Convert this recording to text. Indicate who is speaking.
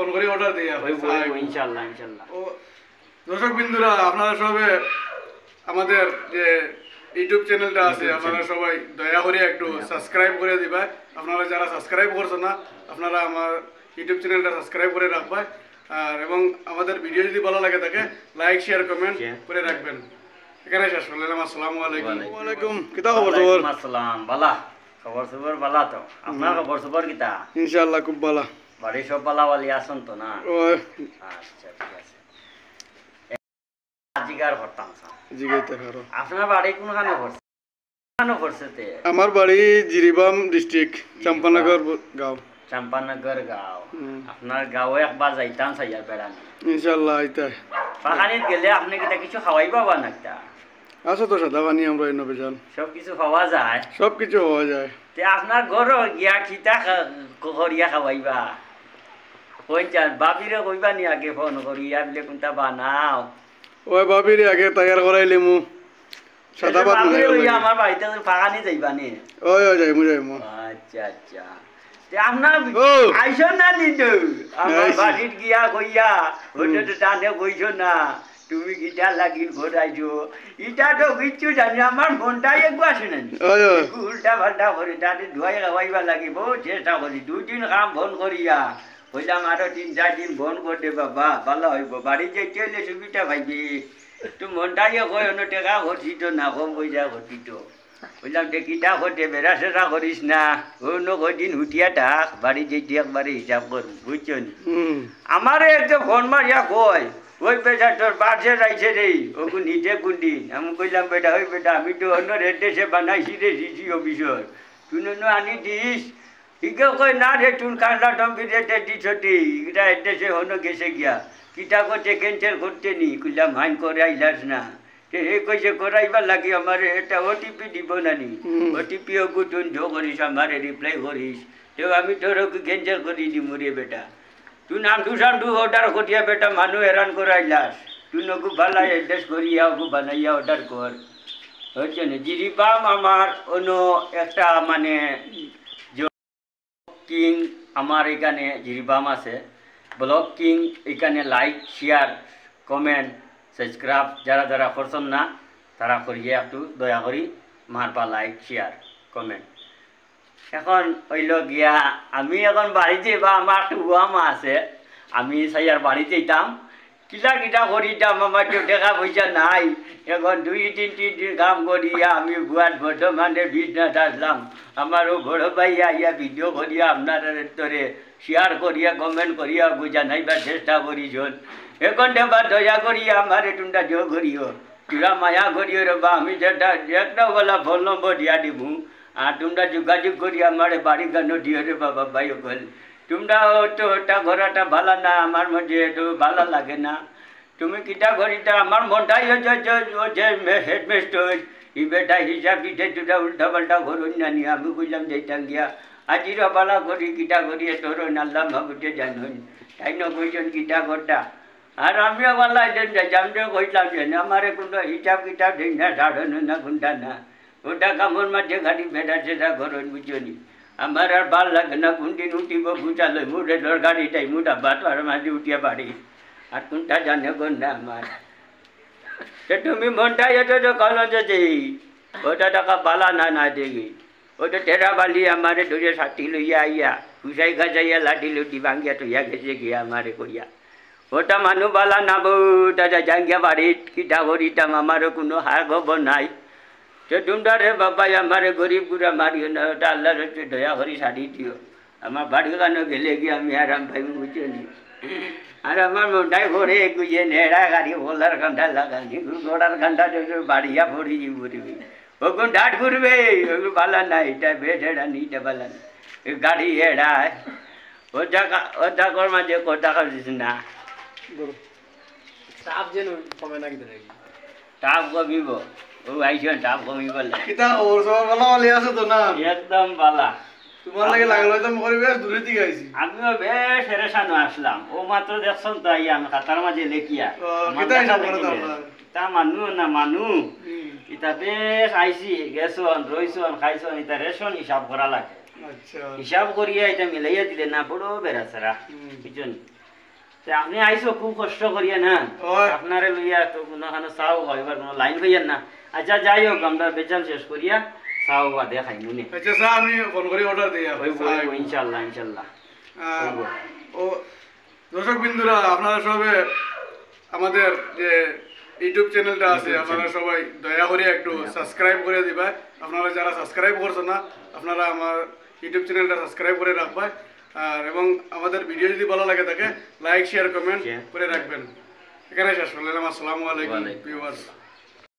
Speaker 1: Phone করে order দিই
Speaker 2: ইনশাআল্লাহ ইনশাআল্লাহ।
Speaker 1: ও দর্শক বিন্দুরা, আপনারা সবে আমাদের যে ইউটিউব চ্যানেলটা আছে আপনারা সবাই দয়া করে একটু সাবস্ক্রাইব করে দিবা। আপনারা যারা সাবস্ক্রাইব করছেন না আপনারা আমার ইউটিউব চ্যানেলটা সাবস্ক্রাইব করে রাখবা। আর এবং আমাদের ভিডিও যদি ভালো লাগে থাকে লাইক শেয়ার কমেন্ট করে রাখবেন। এখানে শেষ করলাম। আসসালামু আলাইকুম। ওয়া আলাইকুম। কিতা খবর খবর?
Speaker 2: আসসালাম, বালা খবর খবর বালা তো। আপনার খবর খবর কিতা?
Speaker 1: ইনশাআল্লাহ খুব ভালো।
Speaker 2: বাড়ি সব বালাওয়ালি আছেন তো না?
Speaker 1: ওই
Speaker 2: আচ্ছা ঠিক আছে। জিগার করতাম স্যার।
Speaker 1: জিগাইতে পারো।
Speaker 2: আপনার বাড়ি কোনখানে পড়ছে? কোনখানে পড়ছে তে?
Speaker 1: আমার বাড়ি জিরিবাম ডিস্ট্রিক্ট চম্পানগর গাঁও।
Speaker 2: চম্পানগর গাঁও। আপনার গাঁও একবার যাইতাম সাইয়া বেড়ানি।
Speaker 1: ইনশাআল্লাহ আইতা।
Speaker 2: পাখানিত গেলে আপনি কিটা কিছু খাওয়াইবা বা নাকটা?
Speaker 1: আছে তো সাদা পানি আমরা এনে বেজান।
Speaker 2: সব কিছু পাওয়া যায়?
Speaker 1: সব কিছু পাওয়া যায়।
Speaker 2: তে আপনার ঘর গিয়া খিতা করিয়া খাওয়াইবা? কইছেন বাবিরে কইবা নি আগে ফোন করিয়া বলে কোনটা বানাও?
Speaker 1: ওই বাবিরে আগে তৈয়ার করাইলে মু সাদা ভাত
Speaker 2: বাবিরে কইয়া আমার বাড়িতে পাখানি যাইবা নি?
Speaker 1: ওই যাইমু।
Speaker 2: আচ্ছা আচ্ছা। তে আপনার আইসন না নিতো? আমার বাড়ির গিয়া কইয়া ওটা টানে কইছো না তুমি গিটা লাগিল ঘোরাইছো। ইটা তো কিচ্ছু জানি আমার মনটাই একটু আসে না। উল্টা পাল্টা করে তাতে ধোয়াই খাওয়াইবা লাগিব চেষ্টা করি। 2-3 কাম ফোন করিয়া কইলাম আরো 3-4 দিন ফোন করতে বাবা ভালো হইব। বাড়ি যাইতে হইলে সুবিধা পাইবি। তো মনটাই কয় অন্য টেকা ঘটি তো না কম পয়সা ঘটি তো বললাম টেকিটা ঘটে বেড়া সেরা করিস না। অন্য কদিন হুটিয়া থাক বাড়ি যাইতে একবারে হিসাব করুন বুঝছো নি? আমার একটু ফোন মারিয়া কয় ওই বেটা তোর বাড়ছে যাইছে রে ওগু নিজে কোন দিন। আমি কইলাম বেটা ওই বেটা আমি তো অন্য এড্রেসে বানাইছি রে সিসি অফিসর তুই আনি দিস। ইকে কই না রে তুন কাঁচলা টম্পি রেটে দিছটি এটা এড্রেসে হনো গেছে গিয়া কিটা করছে ক্যান্সেল করতে নি। কইলাম হাইন করে আইলাস না। হে কইছে করাইবার লাগে আমার এটা ওটিপি দিব না নি। ওটিপি ওগু তুন জো করিস আমারে রিপ্লাই করিস তো আমি তোর ক্যান্সেল করি দিম রে বেটা। তুই নামটু সামটু অর্ডার করিয়া বেটা মানুষ হেরান করাইলাস। তুই নকু ভালাই এড্রেস করিয়া ওগু বানাইয়া অর্ডার কর হচ্ছে না। জিরিবাম আমার অন্য একটা মানে কিং আমার এখানে জিরিবাম আছে ব্লক কিং এখানে লাইক শেয়ার কমেন্ট সাবস্ক্রাইব যারা যারা করছেন না তারা করিয়ে একটু দয়া করি মারবা লাইক শেয়ার কমেন্ট। এখন হইল গিয়া আমি এখন বাড়িতে বা আমার একটা উয়ামা আছে আমি সাইয়ার বাড়িতে যেতাম কিলা কিটা করিতাম আমার তো টাকা পয়সা নাই। এখন 2-3 দিন কাম করিয়া আমি বুয়ার বর্তমানে বিজনেস আসলাম। আমারও বড় ভাই আইয়া ভিডিও করিয়া আপনার তোরে শেয়ার করিয়া কমেন্ট করিয়া জানাইবার চেষ্টা করিছন। এখন এবার দয়া করিয়া আমার তোমরা জো করিও তোরা মায়া করিও রে বা আমি যেটা একটা বলা ফোন নম্বর দিয়া দিব আর তোমরা যোগাযোগ করি আমার বাড়ি গান দিও রে বাবা ভাই বল। তোমরা তো ওটা ঘোরাটা ভালো না আমার মধ্যে তো ভালো লাগে না। তুমি কিটা ঘড়িটা আমার মনটাই হচ্ছে হেডমেস্টার ই বেটা হিসাব দিতে তোরা উল্টা পাল্টা ঘরুন না নিয়ে আমি কইলাম যেতাম গিয়া আজির পালা করি কিটা করি তোর নাল্লাম ভাবুতে জানুন তাই না কইছেন কিটা ঘরটা। আর আমিও বললাম যে কইলাম যে আমার কোনো হিসাব কিতাব দিই না সাধন না কোনটা না ওটা কামড় মাঝে গাড়ি বেড়া সেটা ঘরন বুঝনি। আমার আর ভাল লাগে না কোন দিন উঠিব বুঝালো মুড়ে ধর গাড়িটাই মুটা বাটার মাঝে উঠিয়া বাড়ি আর কোনটা জানে কোনটা আমার। তুমি মনটাই এত কলো যে ওটা টাকা বালা না না দেখি ওটা টেরা বালি আমারে ধরে সাথী লইয়া আইয়া ঘুষাই খাজাইয়া লাঠি লুটি ভাঙ্গিয়া তুইয়া গেছে গিয়া আমারে কইয়া ওটা মানুষ বালা না বউ দাদা জাঙ্গিয়া বাড়িত কিটা করিতাম আমারও কোনো হার খবর নাই। তো তোমরা রে বাবা আমার গরিব গুড়া মারিও না ওটা আল্লাহর হচ্ছে দয়া করি শাড়ি দিও আমার বাড়ি গানো গেলে গিয়ে আমি আরাম পাই বুঝছি। আর আমার মনটাই ভরে গুইয়ে নেড়া গাড়ি ভোলার ঘন্টা লাগানি ঘোড়ার ঘন্টা বাড়িয়া ভরি ঘুরবি ওগুন ডাট ঘুরবে ওগুলো বালা না এটা বেড হেডা নিটা বালা না গাড়ি হেডায় ওটা কর মাঝে কোটা করিস না
Speaker 1: তাপ যেন কমে না কিতে
Speaker 2: তাপ কমিব ও আইছেন তাপ কমিব
Speaker 1: কিতা ওর সব ভালো ভালো আছে তো না
Speaker 2: একদম বালা
Speaker 1: তোমার লাগে লাগলো তো মরে বেশ দূরে থেকে আইছি।
Speaker 2: আমিও বেশ হেরেসানো আসলাম ও মাত্র দেখছেন তো আইয়া আমি খাতার মাঝে লেখিয়া
Speaker 1: কিতা হিসাব করে
Speaker 2: তা মানু না মানু ইতা বেশ আইসি গেছন রইছন খাইছন ইতা রেশন হিসাব করা লাগে।
Speaker 1: আচ্ছা
Speaker 2: হিসাব করিয়া এটা মিলাইয়া দিলে না বড় বেড়া সারা বুঝছেন তে আপনি আইসো খুব কষ্ট করিয়া না
Speaker 1: ওই।
Speaker 2: আপনারে লইয়া তো কোনখানে চাও খাইবার কোনো লাইন হইয়ার না আচ্ছা যাই হোক আমরা বেচাল শেষ করিয়া চাও বাদে খাইমুনি
Speaker 1: আচ্ছা স্যার আমি ফোন করে অর্ডার দিই
Speaker 2: হইব হইব ইনশাল্লাহ ইনশাল্লাহ হইব।
Speaker 1: ও দর্শক বিন্দুরা আপনারা সবে আমাদের যে ইউটিউব চ্যানেলটা আছে আপনারা সবাই দয়া করে একটু সাবস্ক্রাইব করে দিবা আপনারা যারা সাবস্ক্রাইব করছেন না আপনারা আমার ইউটিউব চ্যানেলটা সাবস্ক্রাইব করে রাখবা আর এবং আমাদের ভিডিও যদি ভালো লাগে থাকে লাইক শেয়ার কমেন্ট করে রাখবেন এখানে শেষ করলাম আসসালামু আলাইকুম
Speaker 2: ওয়ালাইকুম
Speaker 1: ভিউয়ার্স